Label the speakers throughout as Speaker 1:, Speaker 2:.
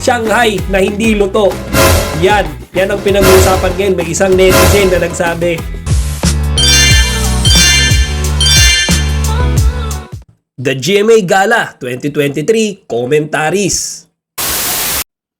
Speaker 1: Shanghai na hindi luto. Yan ang pinag-uusapan ngayon. May isang netizen na nagsabi, The GMA Gala 2023 Commentaries.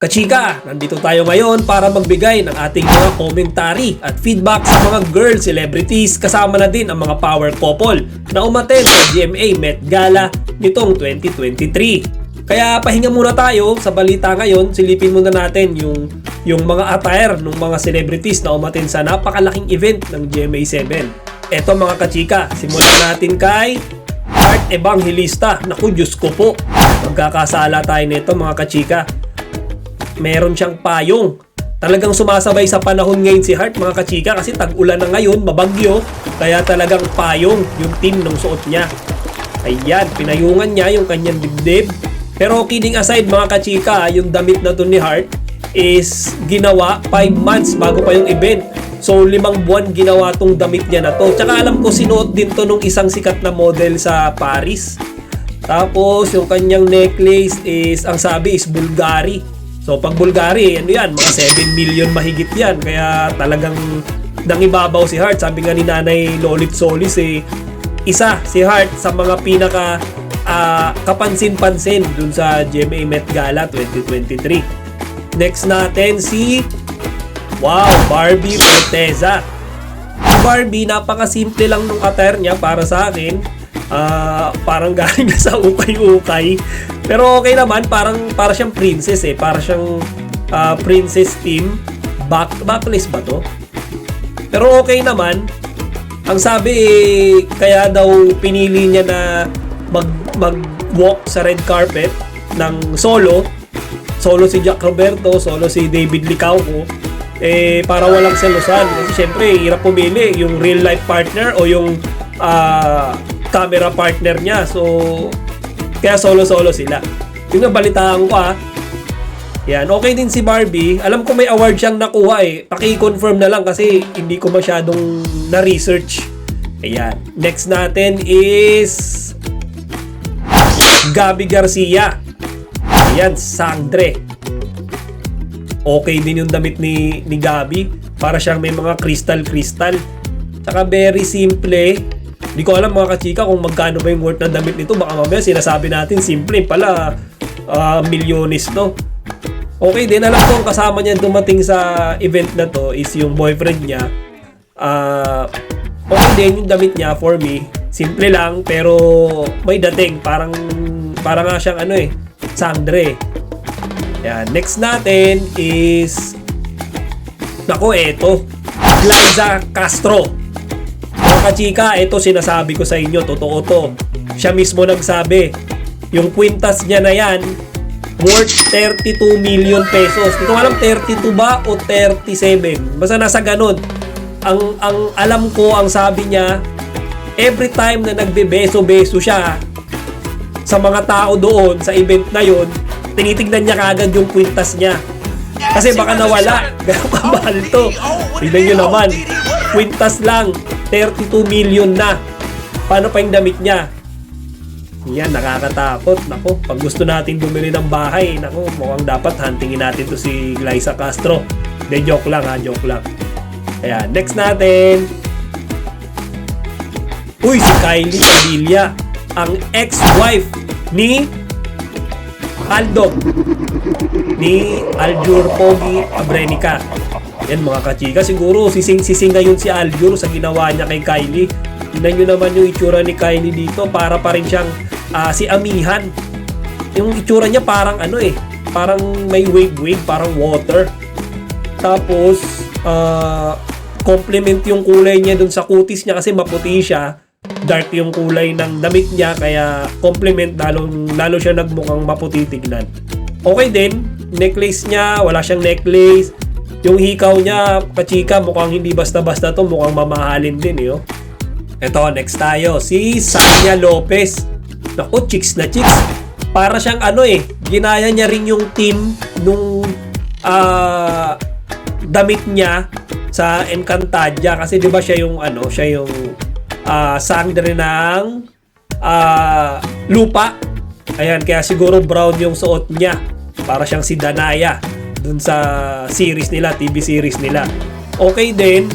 Speaker 1: Kachika, nandito tayo ngayon para magbigay ng ating mga commentary at feedback sa mga girl celebrities, kasama na din ang mga power couple na umattend sa GMA Met Gala nitong 2023. Kaya pahinga muna tayo sa balita ngayon. Silipin muna natin yung mga attire ng mga celebrities na umattend sa napakalaking event ng GMA 7. Eto mga kachika, simulan natin kay Heart Evangelista. Naku, Diyos ko po, magkakasala tayo nito mga kachika. Meron siyang payong. Talagang sumasabay sa panahon ngayon si Heart mga kachika, kasi tag-ulan na ngayon, mabagyo. Kaya talagang payong yung team ng suot niya. Ayan, pinayungan niya yung kanyang dibdib. Pero kidding aside mga kachika, yung damit na to ni Heart is ginawa 5 months bago pa yung event. So 5 buwan ginawa tong damit niya na to. Tsaka alam ko sinuot din to nung isang sikat na model sa Paris. Tapos yung kanyang necklace is, ang sabi is Bulgari. So pag Bulgari, ano yan, mga 7 million mahigit yan. Kaya talagang nangibabaw si Heart. Sabi nga ni Nanay Lolit Solis isa si Heart sa mga pinaka kapansin-pansin dun sa GMA Met Gala 2023. Next natin si Barbie Forteza. Si Barbie, napakasimple lang nung attire niya para sa akin. Parang galing na sa ukay-ukay. Pero okay naman, para siyang princess para siyang princess team. Backless ba to? Pero okay naman. Ang sabi kaya daw pinili niya na mag-walk sa red carpet ng solo si Jack Roberto, solo si David Licauco, para walang selosan. Kasi syempre, hirap pumili yung real life partner o yung camera partner niya. So, kaya solo sila. Yung nabalitaan ko Yan, okay din si Barbie. Alam ko may award siyang nakuha Paki-confirm na lang kasi hindi ko masyadong na-research. Ayan. Next natin is Gabby Garcia. Ayan, Sangre. Okay din yung damit ni Gabby. Para siyang may mga crystal. Tsaka very simple. Hindi ko alam mga kachika kung magkano ba yung worth ng damit nito. Baka mamaya sinasabi natin simple pala milyones to. Okay din, alam ko ang kasama niya dumating sa event na to is yung boyfriend niya. Okay din yung damit niya for me. Simple lang pero may dating. Parang nga siyang Sangre. Yan. Next natin is eto Glyza Castro. Mga kachika, ito sinasabi ko sa inyo, totoo to. Siya mismo nagsabi, yung kwintas niya na yan worth 32 million pesos. Hindi ko alam 32 ba o 37. Basta nasa ganun. Ang alam ko, ang sabi niya, every time na nagbebeso-beso siya sa mga tao doon sa event na yon, tinitignan niya kaagad yung kwintas niya. Kasi baka nawala. Gano'ng kamahal to. Tignan nyo naman. Kwintas lang. 32 million na. Paano pa yung damit niya? Yan, nakakatakot. Naku, pag gusto natin bumili ng bahay, naku, mukhang dapat huntingin natin to si Glyza Castro. De, joke lang. Ayan, next natin. Si Kylie Padilla. Ang ex-wife ni Aldog, ni Aljur Pogi Abrenica. Yan mga kachika, siguro sising ngayon si Aljur sa ginawa niya kay Kylie. Tingnan nyo naman yung itsura ni Kylie dito, para pa rin siyang si Amihan. Yung itsura niya parang parang may wave, parang water. Tapos complement yung kulay niya dun sa kutis niya kasi maputi siya. Dark yung kulay ng damit niya, kaya complement, lalo siya nagmukhang maputi tignan. Okay din, necklace niya, wala siyang necklace. Yung hikaw niya, kachika, mukhang hindi basta-basta to, mukhang mamahalin din Eto, next tayo, si Sanya Lopez. Naku, chicks na chicks. Para siyang ginaya niya rin yung team nung damit niya sa Encantadia, kasi 'di ba siya yung sangre ng lupa. Ayan, kaya siguro brown yung suot niya. Para siyang si Danaya dun sa series nila, TV series nila. Okay din.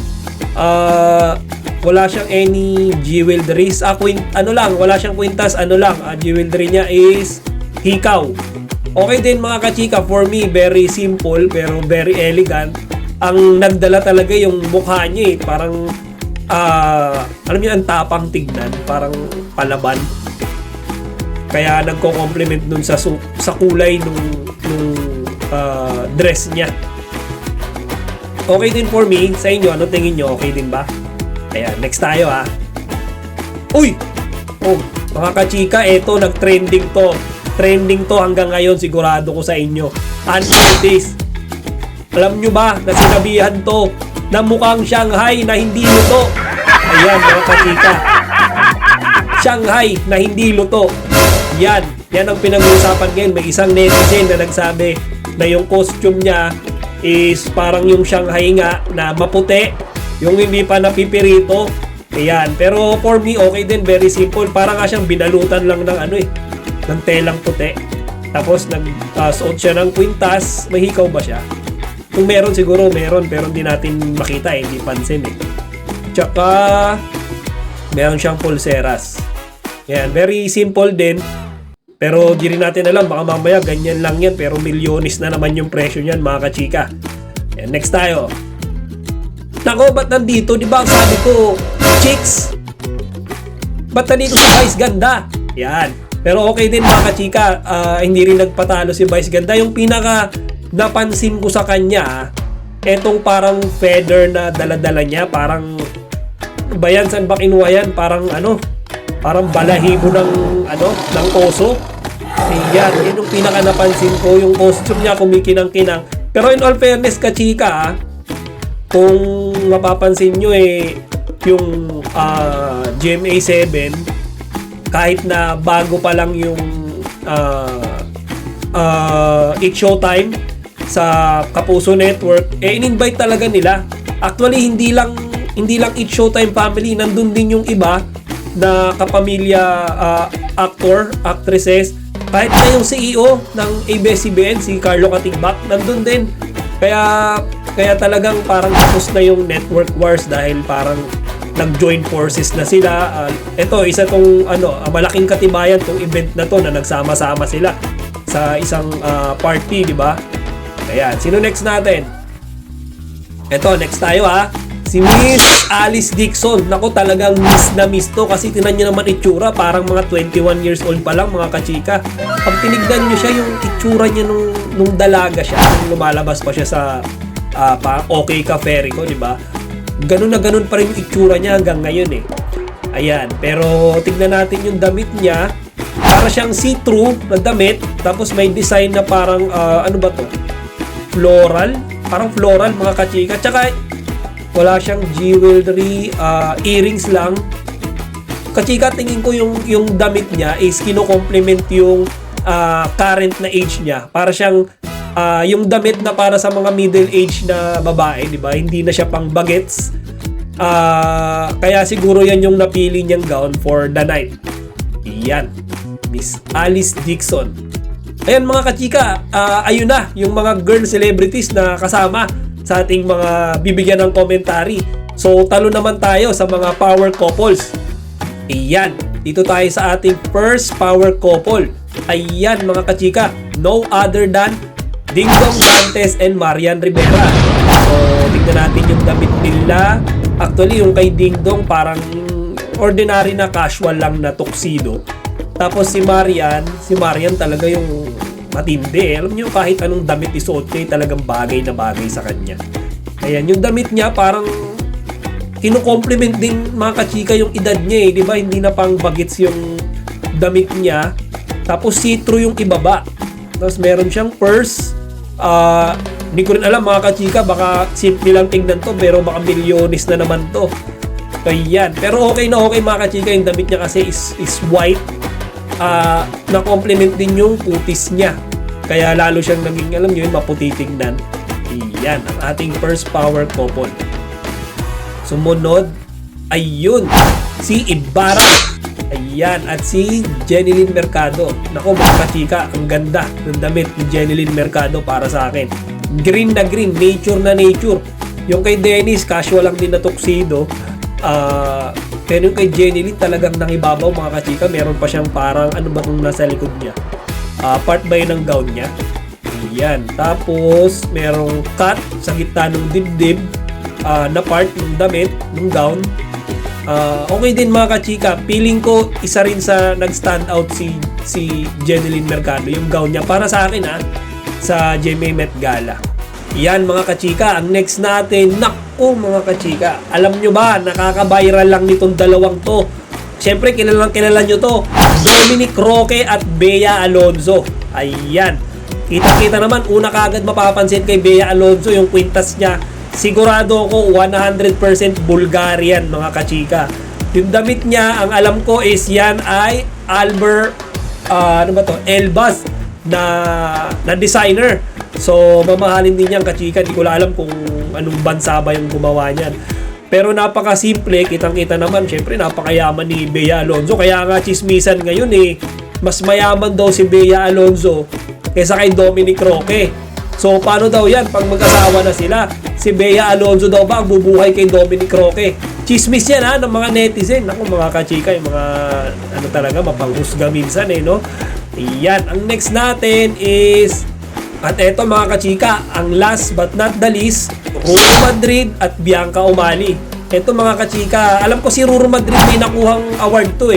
Speaker 1: Wala siyang any jewelries. Wala siyang kwintas. Jewelry niya is hikaw. Okay din mga kachika, for me, very simple pero very elegant. Ang nagdala talaga yung mukha niya eh. Parang, alam niyo, ang tapang tignan. Parang palaban. Kaya nagko-compliment dun sa kulay nung dress niya. Okay din for me. Sa inyo, ano tingin nyo? Okay din ba? Ayan, next tayo ha. Uy! Oh, mga kachika, eto, nag-trending to. Trending to hanggang ngayon, sigurado ko sa inyo. Unnoticed. Alam nyo ba na sinabihan to na mukhang Shanghai na hindi luto? Ayan, mga kachika. Shanghai na hindi luto. Yan ang pinag-uusapan ngayon. May isang netizen na nagsabi na yung costume niya is parang yung Shanghai nga na maputi, yung hindi pa napipirito. Ayan. Pero for me, okay din. Very simple. Parang nga siyang binalutan lang ng ng telang puti. Tapos nag-suot siya ng kwintas. May hikaw ba siya? Kung meron, siguro meron. Pero hindi natin makita eh. Hindi pansin eh. Tsaka meron siyang pulseras. Ayan. Very simple din. Pero di rin natin alam. Baka mamaya ganyan lang yan. Pero milyones na naman yung presyo niyan, mga kachika. Ayan. Next tayo. Nako, ba't nandito? Di ba ang sabi ko, chicks? Ba't nandito si Vice Ganda? Yan. Pero okay din mga kachika, hindi rin nagpatalo si Vice Ganda. Yung pinaka napansin ko sa kanya, etong parang feather na daladala niya, parang bayan, saan ba kinuha yan? Parang parang balahibo ng oso. Yan yung pinaka napansin ko, yung costume niya kumikinang-kinang. Pero in all fairness kachika, kung mapapansin nyo yung GMA 7, kahit na bago pa lang yung It's Showtime sa Kapuso Network, in-invite talaga nila. Actually, hindi lang It's Showtime family, nandun din yung iba na kapamilya actor, actresses, kahit na yung CEO ng ABS-CBN, si Carlo Katigbak, nandun din. Kaya talagang parang tapos na yung network wars dahil parang nag-join forces na sila. Ito, isa tong malaking katibayan tong event na to na nagsama-sama sila sa isang party, di ba? Ayan, sino next natin? Ito, next tayo ha. Si Miss Alice Dixon. Naku, talagang miss na miss to kasi tinan nyo naman itsura. Parang mga 21 years old pa lang, mga kachika. Pag tinignan nyo siya, yung itsura niya nung dalaga siya, nung lumalabas pa siya sa Okay Ka Ferry ko, di ba? Ganun na ganun pa rin yung itsura niya hanggang ngayon eh. Ayan, pero tignan natin yung damit niya. Para siyang see-through na damit. Tapos may design na parang, ano ba to? Floral? Parang floral, mga kachika. Tsaka, wala siyang jewelry, earrings lang. Kachika, tingin ko yung damit niya is kino-complement yung current na age niya. Para siyang yung damit na para sa mga middle age na babae, di ba? Hindi na siya pang bagets. Kaya siguro yan yung napili niyang gown for the night. Yan. Miss Alice Dixon. Ayan mga kachika, ayun na yung mga girl celebrities na kasama sa ating mga bibigyan ng commentary. So talo naman tayo sa mga power couples. Ayan, dito tayo sa ating first power couple. Ayan mga kachika, no other than Dingdong Dantes and Marian Rivera. So tignan natin yung damit nila. Actually yung kay Dingdong parang ordinary na casual lang na tuxedo. Tapos si Marian talaga yung matindi. Alam niyo, kahit anong damit isuot niya, talagang bagay na bagay sa kanya. Ayan, yung damit niya parang kino-compliment din mga kachika yung edad niya eh. Di ba? Hindi na pang bagets yung damit niya. Tapos see-through yung ibaba. Tapos meron siyang purse. Hindi ko rin alam mga kachika, baka simple lang tingnan to, pero baka milyones na naman to. Ayan. Pero okay na okay mga kachika, yung damit niya kasi is white. Na-compliment din yung putis niya. Kaya lalo siyang naging, alam nyo yun, maputi tingnan. Iyan, ang ating first power couple. Sumunod, ayun, si Ibarra. Ayan. Yan, at si Jenilyn Mercado. Nako mga kachika, ang ganda ng damit ni Jenilyn Mercado para sa akin. Green na green, nature na nature. Yung kay Dennis, casual lang din na tuxedo. Pero yung kay Jenilyn talagang nangibabaw mga kachika. Meron pa siyang parang, ano ba itong nasa likod niya? Part ba yun ng gown niya? Yan. Tapos, merong cut sa gitna ng dibdib na part ng damit, ng gown. Okay din mga kachika. Feeling ko isa rin sa nag-stand out si Jenilyn Mercado, yung gown niya para sa akin sa GMA Met Gala. Yan mga kachika, ang next natin, naku mga kachika, alam nyo ba, nakaka-viral lang nitong dalawang to. Siyempre kilala nyo to, Dominic Roque at Bea Alonzo. Ayan, kita naman, una kagad mapapansin kay Bea Alonzo yung kwintas niya. Sigurado ako 100% Bulgarian mga kachika. Yung damit niya, ang alam ko is yan ay Elbaz na designer. So mamahalin din yan kachika. Di ko alam kung anong bansa ba yung gumawa niyan. Pero napaka-simple, kitang-kita naman. Syempre napakayaman ni Bea Alonzo. Kaya nga chismisan ngayon mas mayaman daw si Bea Alonzo kaysa kay Dominic Roque. So paano daw yan pag mag-asawa na sila? Si Bea Alonzo daw ba ang bubuhay kay Dominic Roque? Chismis yan ng mga netizen. Ako mga kachika, yung mga talaga mapanghusga minsan no? Yan, ang next natin is, at eto mga kachika, ang last but not the least, Ruru Madrid at Bianca Umali. Eto mga kachika, alam ko si Ruru Madrid may nakuhang award to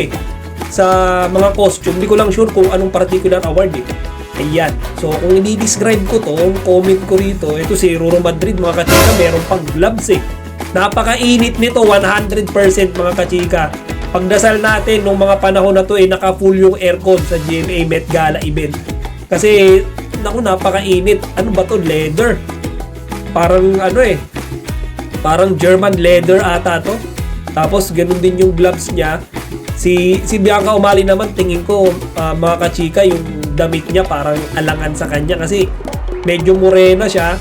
Speaker 1: sa mga costume. Hindi ko lang sure kung anong particular award Ayan. So, kung i-describe ko to, comment ko rito, ito si Ruru Madrid, mga kachika, meron pang gloves Napakainit nito, 100% mga kachika. Pagdasal natin, nung mga panahon na to, naka-full yung aircon sa GMA Met Gala event. Kasi, naku, napakainit. Ano ba to? Leather. Parang, parang German leather ata to. Tapos, ganun din yung gloves niya. Si Bianca Umali naman, tingin ko, mga kachika, yung damit niya parang alangan sa kanya kasi medyo morena siya.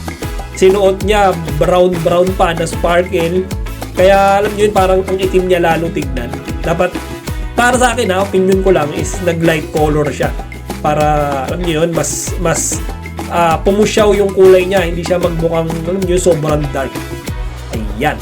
Speaker 1: Sinuot niya brown pa na sparkle. Kaya alam niyo yun, parang ang itim niya lalo tignan. Dapat, para sa akin opinion ko lang is nag-light color siya. Para, alam niyo yun, mas pumusyaw yung kulay niya. Hindi siya magmukhang, alam niyo, sobrang dark. Ayan.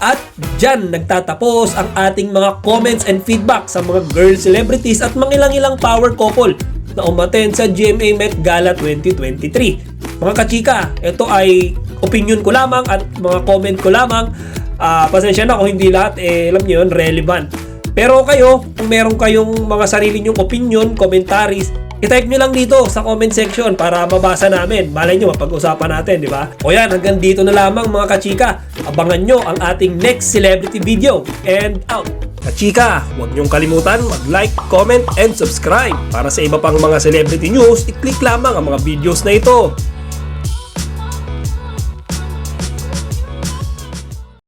Speaker 1: At dyan nagtatapos ang ating mga comments and feedback sa mga girl celebrities at mga ilang power couple na umattend sa GMA Met Gala 2023. Mga kachika, ito ay opinion ko lamang at mga comment ko lamang. Pasensya na kung hindi lahat, alam niyo yun, relevant. Pero kayo, kung meron kayong mga sarili nyong opinion, commentaries, i-type nyo lang dito sa comment section para mabasa namin. Malay nyo, mapag-usapan natin, di ba? O yan, hanggang dito na lamang mga kachika. Abangan nyo ang ating next celebrity video. And out! Kachika, huwag nyong kalimutan mag-like, comment, and subscribe. Para sa iba pang mga celebrity news, i-click lamang ang mga videos na ito.